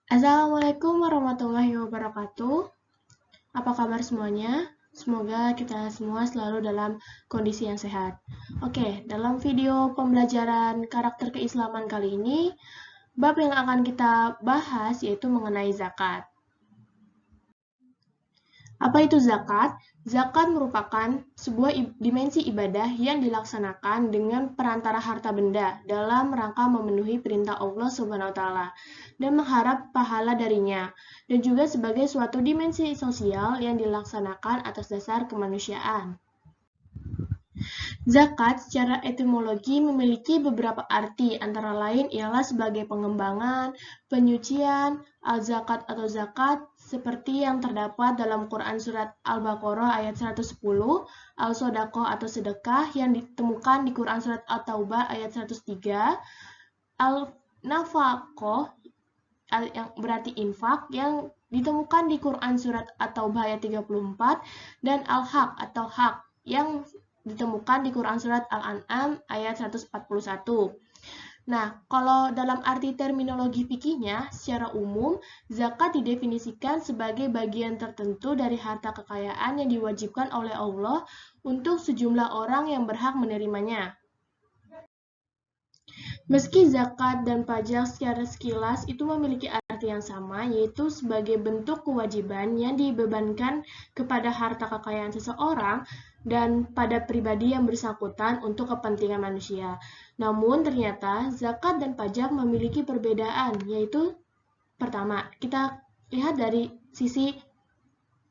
Assalamualaikum warahmatullahi wabarakatuh. Apa kabar semuanya? Semoga kita semua selalu dalam kondisi yang sehat. Oke, dalam video pembelajaran karakter keislaman kali ini, bab yang akan kita bahas yaitu mengenai zakat. Apa itu zakat? Zakat merupakan sebuah dimensi ibadah yang dilaksanakan dengan perantara harta benda dalam rangka memenuhi perintah Allah Subhanahu wa taala dan mengharap pahala darinya, dan juga sebagai suatu dimensi sosial yang dilaksanakan atas dasar kemanusiaan. Zakat secara etimologi memiliki beberapa arti, antara lain ialah sebagai pengembangan, penyucian, al-zakat atau zakat, seperti yang terdapat dalam Quran Surat Al-Baqarah ayat 110, al-sodaqoh atau sedekah yang ditemukan di Quran Surat At-Taubah ayat 103, al-nafaqoh yang berarti infak yang ditemukan di Quran Surat At-Taubah ayat 34, dan al-haq atau hak yang ditemukan di Quran Surat Al-An'am ayat 141. Nah, kalau dalam arti terminologi fikihnya, secara umum, zakat didefinisikan sebagai bagian tertentu dari harta kekayaan yang diwajibkan oleh Allah untuk sejumlah orang yang berhak menerimanya. Meski zakat dan pajak secara sekilas itu memiliki arti yang sama, yaitu sebagai bentuk kewajiban yang dibebankan kepada harta kekayaan seseorang dan pada pribadi yang bersangkutan untuk kepentingan manusia. Namun ternyata zakat dan pajak memiliki perbedaan, yaitu pertama, kita lihat dari sisi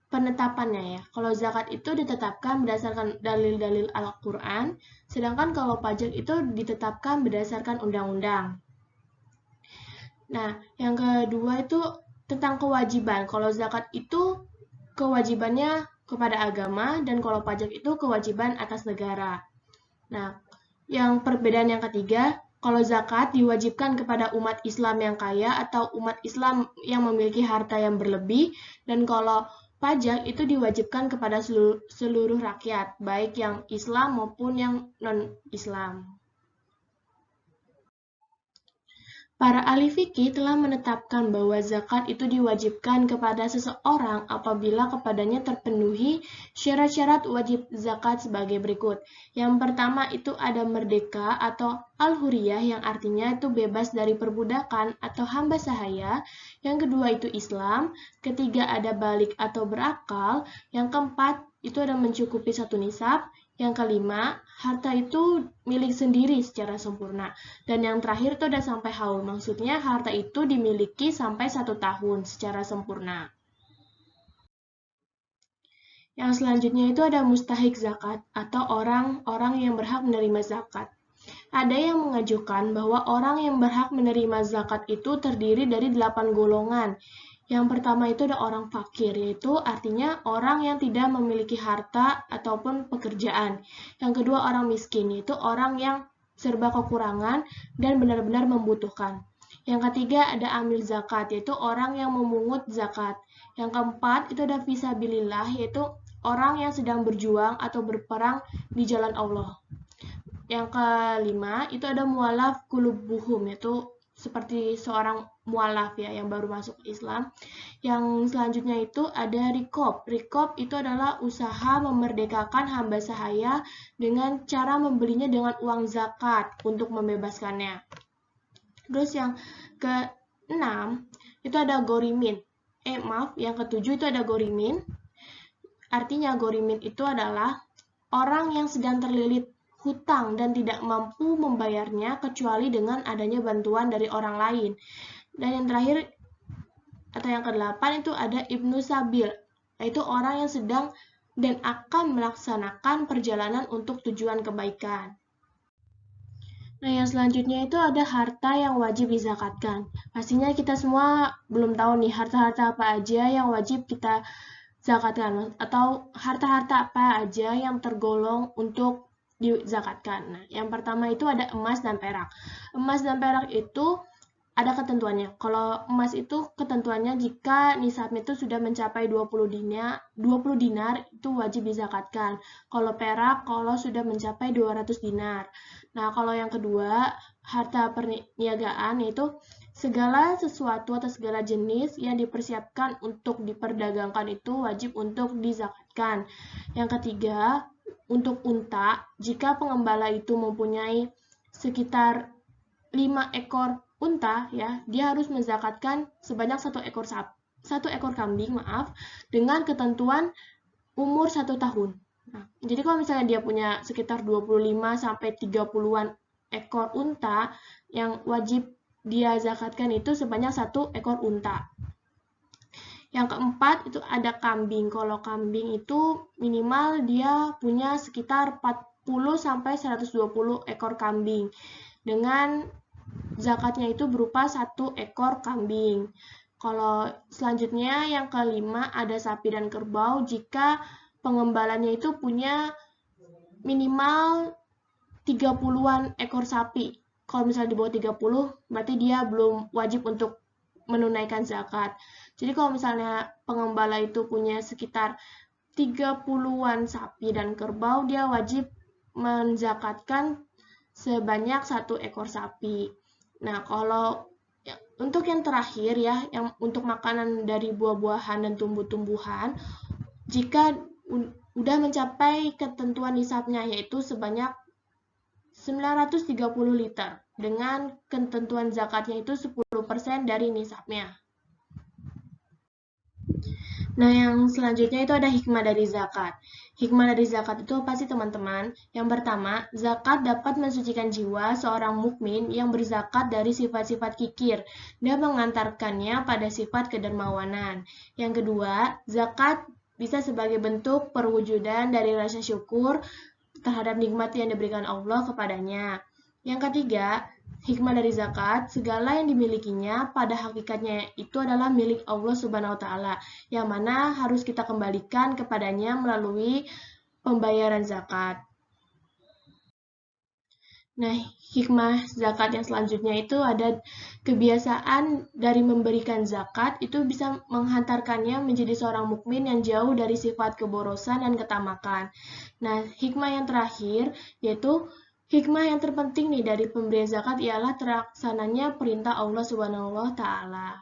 penetapannya ya. Kalau zakat itu ditetapkan berdasarkan dalil-dalil Al-Quran, sedangkan kalau pajak itu ditetapkan berdasarkan undang-undang. Nah, yang kedua itu tentang kewajiban. Kalau zakat itu kewajibannya kepada agama, dan kalau pajak itu kewajiban atas negara. Nah, yang perbedaan yang ketiga, kalau zakat diwajibkan kepada umat Islam yang kaya atau umat Islam yang memiliki harta yang berlebih, dan kalau pajak itu diwajibkan kepada seluruh rakyat, baik yang Islam maupun yang non-Islam. Para ahli fikih telah menetapkan bahwa zakat itu diwajibkan kepada seseorang apabila kepadanya terpenuhi syarat-syarat wajib zakat sebagai berikut. Yang pertama itu ada merdeka atau al-huriyah yang artinya itu bebas dari perbudakan atau hamba sahaya. Yang kedua itu Islam. Ketiga ada balik atau berakal. Yang keempat itu ada mencukupi satu nisab. Yang kelima, harta itu milik sendiri secara sempurna. Dan yang terakhir itu udah sampai haul. Maksudnya harta itu dimiliki sampai 1 tahun secara sempurna. Yang selanjutnya itu ada mustahik zakat atau orang-orang yang berhak menerima zakat. Ada yang mengajukan bahwa orang yang berhak menerima zakat itu terdiri dari 8 golongan. Yang pertama itu ada orang fakir, yaitu artinya orang yang tidak memiliki harta ataupun pekerjaan. Yang kedua orang miskin, yaitu orang yang serba kekurangan dan benar-benar membutuhkan. Yang ketiga ada amil zakat, yaitu orang yang memungut zakat. Yang keempat itu ada fisabilillah, yaitu orang yang sedang berjuang atau berperang di jalan Allah. Yang kelima itu ada mualaf kulubuhum, yaitu seperti seorang mualaf ya yang baru masuk Islam. Yang selanjutnya itu ada rikob. Rikob itu adalah usaha memerdekakan hamba sahaya dengan cara membelinya dengan uang zakat untuk membebaskannya. Terus yang keenam itu ada gorimin. Yang ketujuh itu ada gorimin. Artinya gorimin itu adalah orang yang sedang terlilit hutang dan tidak mampu membayarnya kecuali dengan adanya bantuan dari orang lain. Dan yang terakhir atau yang kedelapan itu ada Ibnu Sabil, yaitu orang yang sedang dan akan melaksanakan perjalanan untuk tujuan kebaikan. Nah, yang selanjutnya itu ada harta yang wajib dizakatkan. Pastinya kita semua belum tahu nih harta-harta apa aja yang wajib kita zakatkan atau harta-harta apa aja yang tergolong untuk dizakatkan. Nah, yang pertama itu ada emas dan perak. Emas dan perak itu ada ketentuannya. Kalau emas itu ketentuannya jika nisabnya itu sudah mencapai 20 dinar itu wajib dizakatkan. Kalau perak kalau sudah mencapai 200 dinar. Nah, kalau yang kedua, harta perniagaan yaitu segala sesuatu atau segala jenis yang dipersiapkan untuk diperdagangkan itu wajib untuk dizakatkan. Yang ketiga, untuk unta, jika pengembala itu mempunyai sekitar 5 ekor unta, ya, dia harus menzakatkan sebanyak 1 ekor kambing, dengan ketentuan umur 1 tahun. Nah, jadi kalau misalnya dia punya sekitar 25 sampai 30-an ekor unta, yang wajib dia zakatkan itu sebanyak 1 ekor unta. Yang keempat itu ada kambing. Kalau kambing itu minimal dia punya sekitar 40 sampai 120 ekor kambing. Dengan zakatnya itu berupa 1 ekor kambing. Kalau selanjutnya yang kelima ada sapi dan kerbau jika pengembalanya itu punya minimal 30-an ekor sapi. Kalau misalnya di bawah 30, berarti dia belum wajib untuk menunaikan zakat. Jadi kalau misalnya pengembala itu punya sekitar 30-an sapi dan kerbau, dia wajib menzakatkan sebanyak 1 ekor sapi. Nah, kalau untuk yang terakhir ya, yang untuk makanan dari buah-buahan dan tumbuh-tumbuhan, jika udah mencapai ketentuan nisabnya yaitu sebanyak 930 liter dengan ketentuan zakatnya itu 10% dari nisabnya. Nah, yang selanjutnya itu ada hikmah dari zakat. Hikmah dari zakat itu apa sih, teman-teman? Yang pertama, zakat dapat mensucikan jiwa seorang mukmin yang berzakat dari sifat-sifat kikir dan mengantarkannya pada sifat kedermawanan. Yang kedua, zakat bisa sebagai bentuk perwujudan dari rasa syukur terhadap nikmat yang diberikan Allah kepadanya. Yang ketiga, hikmah dari zakat, segala yang dimilikinya pada hakikatnya itu adalah milik Allah Subhanahu wa taala, yang mana harus kita kembalikan kepadanya melalui pembayaran zakat. Nah, hikmah zakat yang selanjutnya itu ada kebiasaan dari memberikan zakat itu bisa menghantarkannya menjadi seorang mukmin yang jauh dari sifat keborosan dan ketamakan. Nah, hikmah yang terakhir yaitu hikmah yang terpenting nih dari pemberian zakat ialah terlaksananya perintah Allah Subhanahu wa taala.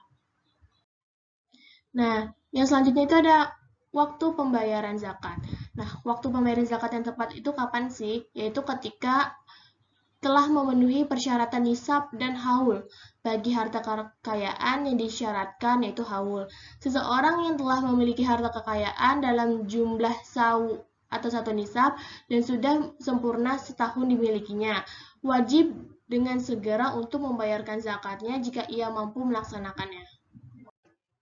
Nah, yang selanjutnya itu ada waktu pembayaran zakat. Nah, waktu pembayaran zakat yang tepat itu kapan sih? Yaitu ketika telah memenuhi persyaratan nisab dan haul bagi harta kekayaan yang disyaratkan yaitu haul. Seseorang yang telah memiliki harta kekayaan dalam jumlah sau atau 1 nisab dan sudah sempurna setahun dimilikinya, wajib dengan segera untuk membayarkan zakatnya jika ia mampu melaksanakannya.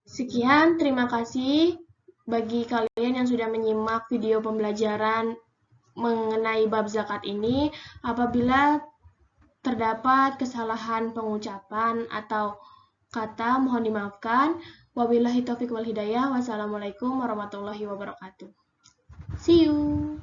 Sekian, terima kasih bagi kalian yang sudah menyimak video pembelajaran mengenai bab zakat ini. Apabila terdapat kesalahan pengucapan atau kata, mohon dimaafkan. Wabillahi taufiq wal hidayah. Wassalamualaikum warahmatullahi wabarakatuh. See you.